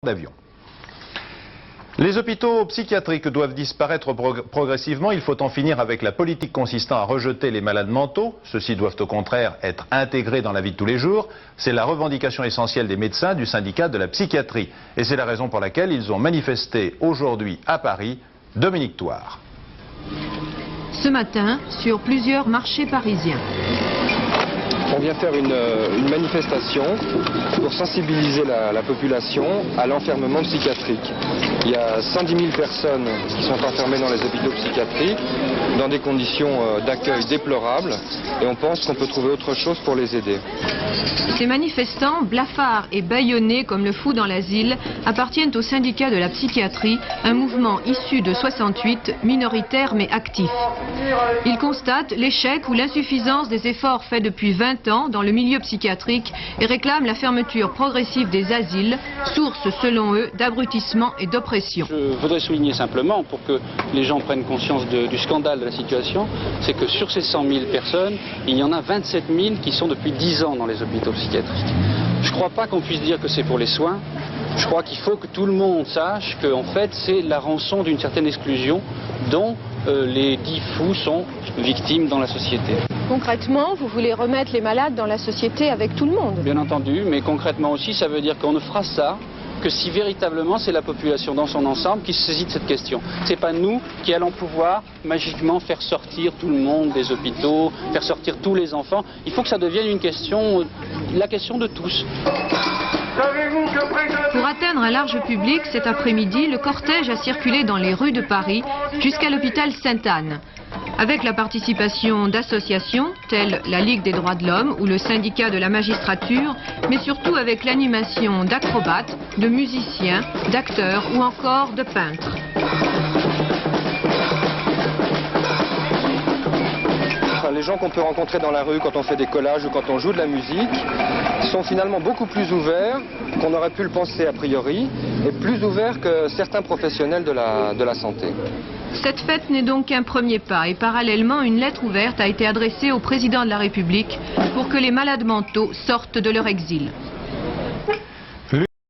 d'avion. Les hôpitaux psychiatriques doivent disparaître progressivement. Il faut en finir avec la politique consistant à rejeter les malades mentaux. Ceux-ci doivent au contraire être intégrés dans la vie de tous les jours. C'est la revendication essentielle des médecins du syndicat de la psychiatrie. Et c'est la raison pour laquelle ils ont manifesté aujourd'hui à Paris. Dominique Thouard. Ce matin, sur plusieurs marchés parisiens. On vient faire une manifestation pour sensibiliser la population à l'enfermement psychiatrique. Il y a 110 000 personnes qui sont enfermées dans les hôpitaux psychiatriques, dans des conditions d'accueil déplorables, et on pense qu'on peut trouver autre chose pour les aider. Ces manifestants, blafards et bâillonnés comme le fou dans l'asile, appartiennent au syndicat de la psychiatrie, un mouvement issu de 68, minoritaire mais actif. Ils constatent l'échec ou l'insuffisance des efforts faits depuis 20 ans dans le milieu psychiatrique et réclament la fermeture progressive des asiles, source selon eux d'abrutissement et d'oppression. Je voudrais souligner simplement, pour que les gens prennent conscience du scandale de la situation, c'est que sur ces 100 000 personnes, il y en a 27 000 qui sont depuis 10 ans dans les hôpitaux psychiatriques. Je ne crois pas qu'on puisse dire que c'est pour les soins. Je crois qu'il faut que tout le monde sache que en fait, c'est la rançon d'une certaine exclusion dont les dits fous sont victimes dans la société. Concrètement, vous voulez remettre les malades dans la société avec tout le monde? Bien entendu, mais concrètement aussi, ça veut dire qu'on ne fera ça que si véritablement c'est la population dans son ensemble qui se saisit de cette question. C'est pas nous qui allons pouvoir magiquement faire sortir tout le monde des hôpitaux, faire sortir tous les enfants. Il faut que ça devienne une question, la question de tous. Pour atteindre un large public, cet après-midi, le cortège a circulé dans les rues de Paris jusqu'à l'hôpital Sainte-Anne. Avec la participation d'associations telles la Ligue des droits de l'homme ou le syndicat de la magistrature, mais surtout avec l'animation d'acrobates, de musiciens, d'acteurs ou encore de peintres. Les gens qu'on peut rencontrer dans la rue quand on fait des collages ou quand on joue de la musique sont finalement beaucoup plus ouverts qu'on aurait pu le penser a priori et plus ouverts que certains professionnels de la santé. Cette fête n'est donc qu'un premier pas et parallèlement une lettre ouverte a été adressée au président de la République pour que les malades mentaux sortent de leur exil.